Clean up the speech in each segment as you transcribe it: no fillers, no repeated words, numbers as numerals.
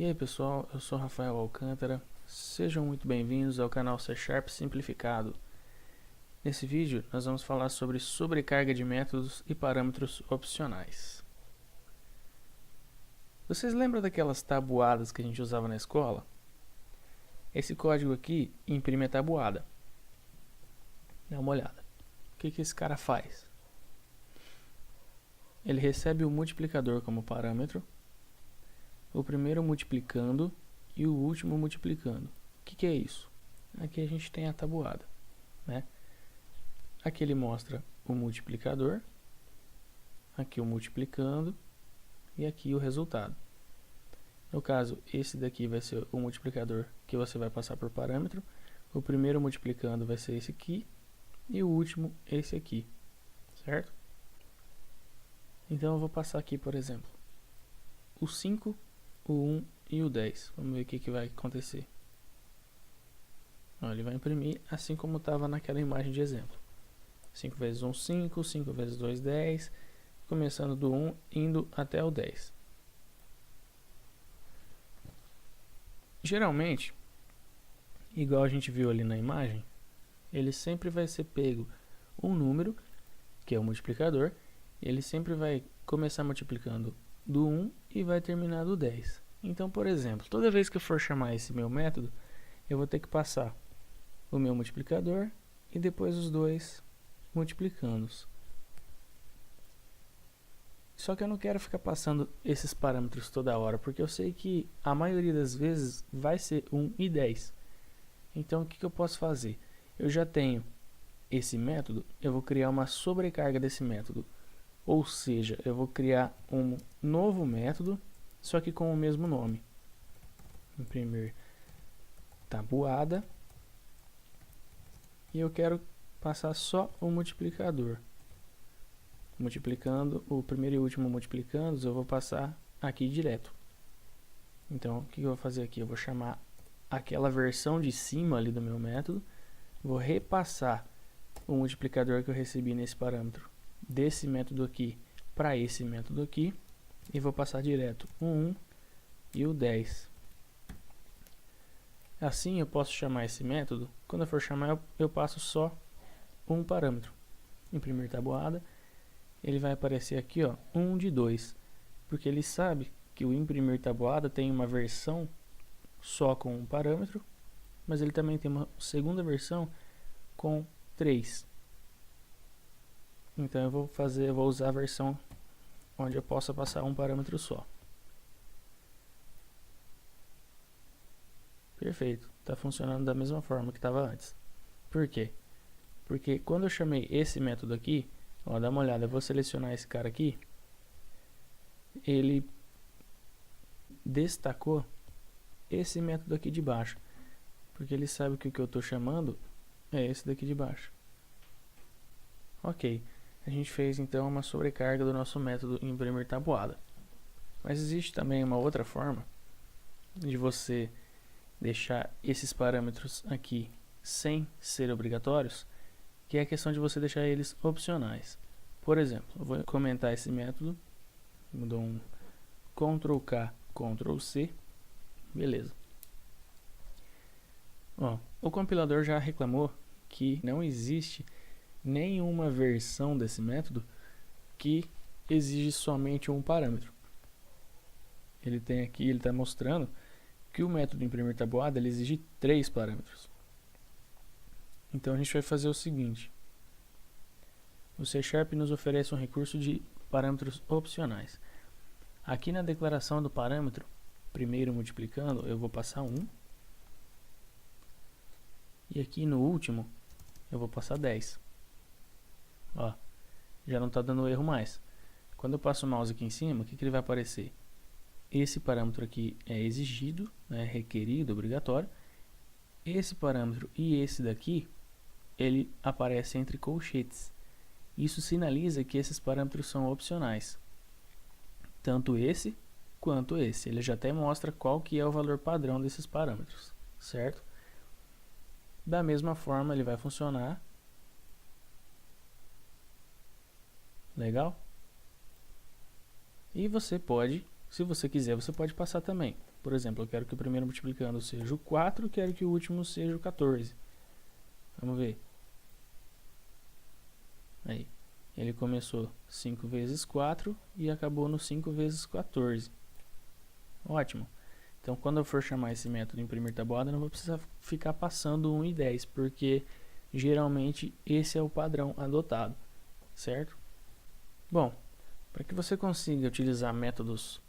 E aí pessoal, eu sou Rafael Alcântara, sejam muito bem-vindos ao canal C# Simplificado. Nesse vídeo nós vamos falar sobre sobrecarga de métodos e parâmetros opcionais. Vocês lembram daquelas tabuadas que a gente usava na escola? Esse código aqui imprime a tabuada. Dá uma olhada. O que esse cara faz? Ele recebe o multiplicador como parâmetro, o primeiro multiplicando e o último multiplicando. O que é isso? Aqui a gente tem a tabuada, né? Aqui ele mostra o multiplicador, aqui o multiplicando e aqui o resultado. No caso, esse daqui vai ser o multiplicador que você vai passar por parâmetro, o primeiro multiplicando vai ser esse aqui e o último esse aqui, certo? Então eu vou passar aqui, por exemplo, o 5, o 1 e o 10. Vamos ver o que vai acontecer. Ele vai imprimir assim como estava naquela imagem de exemplo. 5 vezes 1, 5, 5 vezes 2, 10, começando do 1, indo até o 10. Geralmente, igual a gente viu ali na imagem, ele sempre vai ser pego um número, que é o multiplicador, ele sempre vai começar multiplicando do 1 e vai terminar do 10. Então, por exemplo, toda vez que eu for chamar esse meu método, eu vou ter que passar o meu multiplicador e depois os dois multiplicandos. Só que eu não quero ficar passando esses parâmetros toda hora, porque eu sei que a maioria das vezes vai ser 1 e 10. Então, o que eu posso fazer? Eu já tenho esse método, eu vou criar uma sobrecarga desse método. Ou seja, eu vou criar um novo método, só que com o mesmo nome. Imprimir tabuada. E eu quero passar só o multiplicador. Multiplicando, o primeiro e o último multiplicando, eu vou passar aqui direto. Então, o que eu vou fazer aqui? Eu vou chamar aquela versão de cima ali do meu método. Vou repassar o multiplicador que eu recebi nesse parâmetro desse método aqui para esse método aqui e vou passar direto o 1 e o 10. Assim eu posso chamar esse método, quando eu for chamar eu passo só um parâmetro. Imprimir tabuada, ele vai aparecer aqui, ó, 1 de 2, porque ele sabe que o imprimir tabuada tem uma versão só com um parâmetro, mas ele também tem uma segunda versão com 3. Então eu vou usar a versão onde eu possa passar um parâmetro só. Perfeito, está funcionando da mesma forma que estava antes. Por quê? Porque quando eu chamei esse método aqui, ó, dá uma olhada, eu vou selecionar esse cara aqui, ele destacou esse método aqui de baixo, porque ele sabe que o que eu estou chamando é esse daqui de baixo. Ok. A gente fez então uma sobrecarga do nosso método imprimir tabuada. Mas existe também uma outra forma de você deixar esses parâmetros aqui sem ser obrigatórios, que é a questão de você deixar eles opcionais. Por exemplo, eu vou comentar esse método, dou um Ctrl+K, Ctrl+C, beleza. Ó, o compilador já reclamou que não existe nenhuma versão desse método que exige somente um parâmetro. Ele tem aqui, ele está mostrando que o método imprimir tabuada ele exige 3 parâmetros. Então a gente vai fazer o seguinte: o C# nos oferece um recurso de parâmetros opcionais. Aqui na declaração do parâmetro, primeiro multiplicando, eu vou passar 1. E aqui no último, eu vou passar 10. Ó, já não está dando erro mais. Quando eu passo o mouse aqui em cima, o que ele vai aparecer? Esse parâmetro aqui é exigido, é requerido, obrigatório. Esse parâmetro e esse daqui, ele aparece entre colchetes. Isso sinaliza que esses parâmetros são opcionais. Tanto esse quanto esse. Ele já até mostra qual que é o valor padrão desses parâmetros, certo? Da mesma forma, ele vai funcionar. Legal? E você pode Se você quiser, você pode passar também. Por exemplo, eu quero que o primeiro multiplicando seja o 4, quero que o último seja o 14. Vamos ver. Aí, ele começou 5 vezes 4 e acabou no 5 vezes 14. Ótimo. Então, quando eu for chamar esse método imprimir tabuada, eu não vou precisar ficar passando 1 e 10, porque geralmente esse é o padrão adotado, certo? Bom, para que você consiga utilizar métodos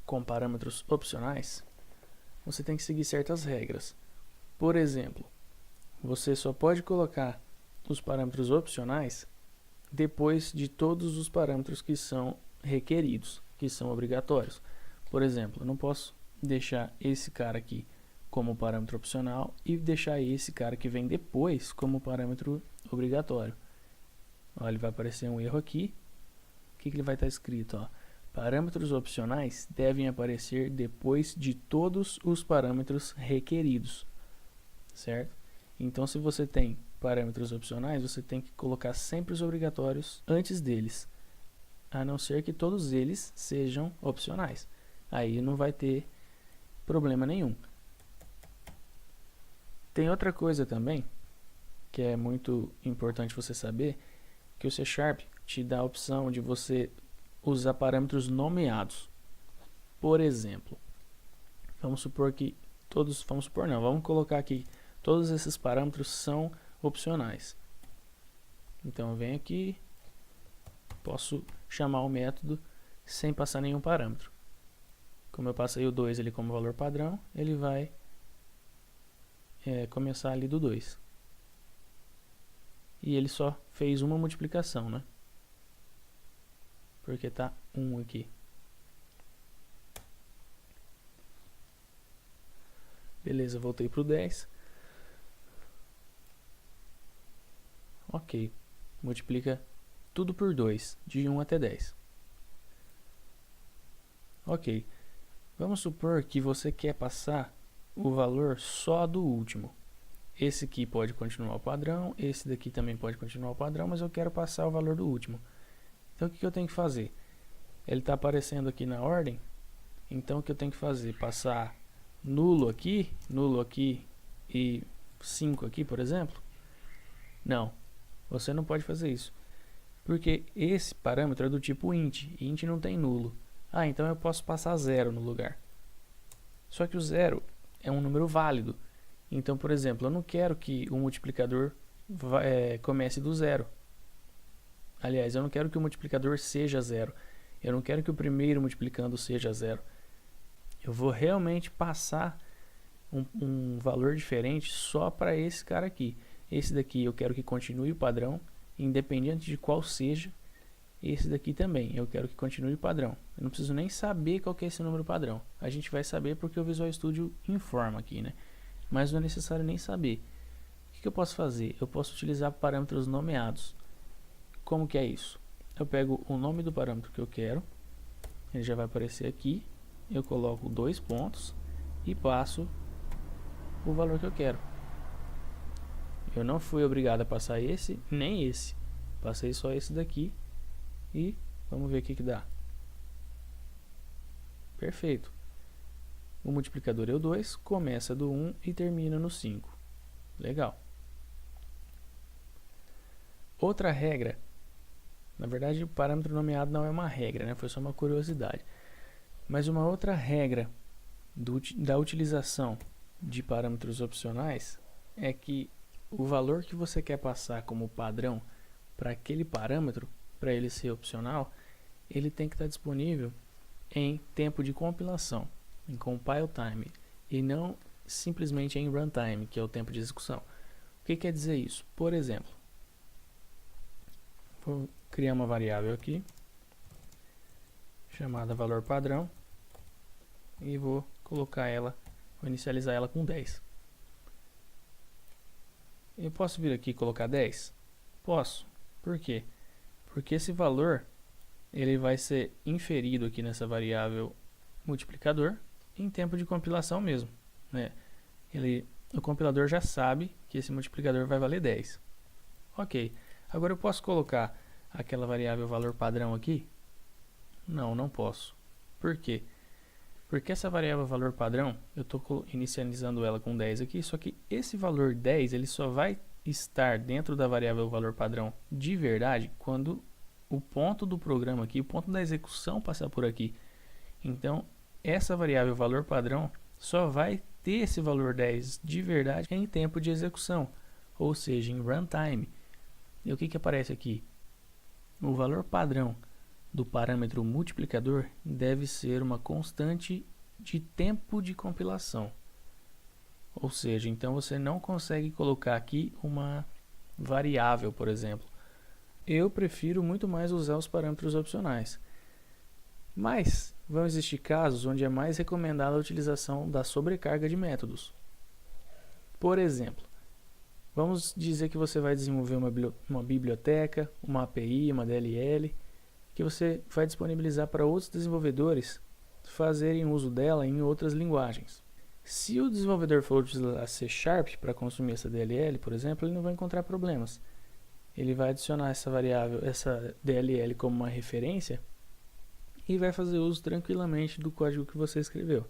com parâmetros opcionais, você tem que seguir certas regras. Por exemplo, você só pode colocar os parâmetros opcionais depois de todos os parâmetros que são requeridos, que são obrigatórios. Por exemplo, eu não posso deixar esse cara aqui como parâmetro opcional e deixar esse cara que vem depois como parâmetro obrigatório. Ó, ele vai aparecer um erro aqui. O que ele vai estar escrito? Ó, parâmetros opcionais devem aparecer depois de todos os parâmetros requeridos, certo? Então, se você tem parâmetros opcionais, você tem que colocar sempre os obrigatórios antes deles, a não ser que todos eles sejam opcionais. Aí não vai ter problema nenhum. Tem outra coisa também, que é muito importante você saber, que o C# te dá a opção de você usar parâmetros nomeados. Por exemplo, vamos supor que vamos colocar aqui, todos esses parâmetros são opcionais. Então eu venho aqui, posso chamar o método sem passar nenhum parâmetro. Como eu passei o 2 ali como valor padrão, ele vai começar ali do 2. E ele só fez uma multiplicação, né? Porque tá 1 aqui. Beleza, voltei pro 10. Ok. Multiplica tudo por 2, de 1 até 10. Ok. Vamos supor que você quer passar o valor só do último. Esse aqui pode continuar o padrão, esse daqui também pode continuar o padrão, mas eu quero passar o valor do último. Então o que eu tenho que fazer? Ele está aparecendo aqui na ordem, então o que eu tenho que fazer? Passar nulo aqui e 5 aqui, por exemplo? Não, você não pode fazer isso, porque esse parâmetro é do tipo int, e int não tem nulo. Ah, então eu posso passar 0 no lugar. Só que o 0 é um número válido. Então, por exemplo, eu não quero que o multiplicador comece do 0. Aliás, eu não quero que o multiplicador seja 0. Eu não quero que o primeiro multiplicando seja 0. Eu vou realmente passar um valor diferente só para esse cara aqui. Esse daqui eu quero que continue o padrão, independente de qual seja. Esse daqui também, eu quero que continue o padrão. Eu não preciso nem saber qual que é esse número padrão. A gente vai saber porque o Visual Studio informa aqui, né? Mas não é necessário nem saber. O que eu posso fazer? Eu posso utilizar parâmetros nomeados. Como que é isso? Eu pego o nome do parâmetro que eu quero, ele já vai aparecer aqui, eu coloco 2 pontos e passo o valor que eu quero. Eu não fui obrigado a passar esse, nem esse. Passei só esse daqui e vamos ver o que dá. Perfeito. O multiplicador é o 2, começa do 1 e termina no 5. Legal. Outra regra, na verdade o parâmetro nomeado não é uma regra, né? Foi só uma curiosidade. Mas uma outra regra da utilização de parâmetros opcionais é que o valor que você quer passar como padrão para aquele parâmetro, para ele ser opcional, ele tem que estar disponível em tempo de compilação, em compile time, e não simplesmente em runtime, que é o tempo de execução. O que quer dizer isso? Por exemplo, vou criar uma variável aqui chamada valor padrão e vou colocar ela, vou inicializar ela com 10. Eu posso vir aqui e colocar 10? Posso. Por quê? Porque esse valor ele vai ser inferido aqui nessa variável multiplicador em tempo de compilação mesmo, né? O compilador já sabe que esse multiplicador vai valer 10. Ok. Agora eu posso colocar aquela variável valor padrão aqui? Não, não posso. Por quê? Porque essa variável valor padrão, eu estou inicializando ela com 10 aqui, só que esse valor 10 ele só vai estar dentro da variável valor padrão de verdade quando o ponto do programa aqui, o ponto da execução passar por aqui. Então, essa variável valor padrão só vai ter esse valor 10 de verdade em tempo de execução, ou seja, em runtime. E o que aparece aqui? O valor padrão do parâmetro multiplicador deve ser uma constante de tempo de compilação. Ou seja, então você não consegue colocar aqui uma variável, por exemplo. Eu prefiro muito mais usar os parâmetros opcionais. Mas vão existir casos onde é mais recomendada a utilização da sobrecarga de métodos. Por exemplo, vamos dizer que você vai desenvolver uma biblioteca, uma API, uma DLL, que você vai disponibilizar para outros desenvolvedores fazerem uso dela em outras linguagens. Se o desenvolvedor for utilizar C# para consumir essa DLL, por exemplo, ele não vai encontrar problemas. Ele vai adicionar essa variável, essa DLL como uma referência e vai fazer uso tranquilamente do código que você escreveu.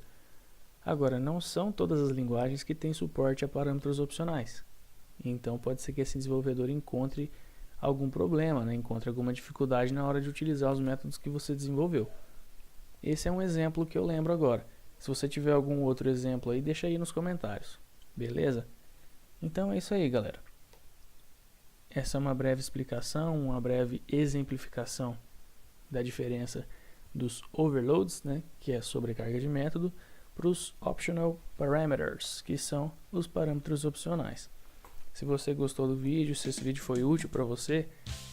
Agora, não são todas as linguagens que têm suporte a parâmetros opcionais. Então, pode ser que esse desenvolvedor encontre algum problema, né? Encontre alguma dificuldade na hora de utilizar os métodos que você desenvolveu. Esse é um exemplo que eu lembro agora. Se você tiver algum outro exemplo aí, deixa aí nos comentários. Beleza? Então é isso aí, galera. Essa é uma breve explicação, uma breve exemplificação da diferença dos overloads, né, que é sobrecarga de método, para os optional parameters, que são os parâmetros opcionais. Se você gostou do vídeo, se esse vídeo foi útil para você,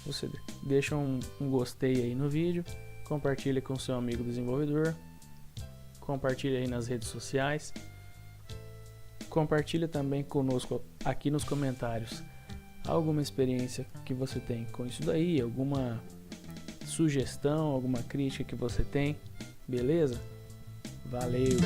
você deixa um gostei aí no vídeo, compartilha com seu amigo desenvolvedor, compartilha aí nas redes sociais, compartilha também conosco aqui nos comentários alguma experiência que você tem com isso daí, alguma sugestão, alguma crítica que você tem, beleza? Valeu!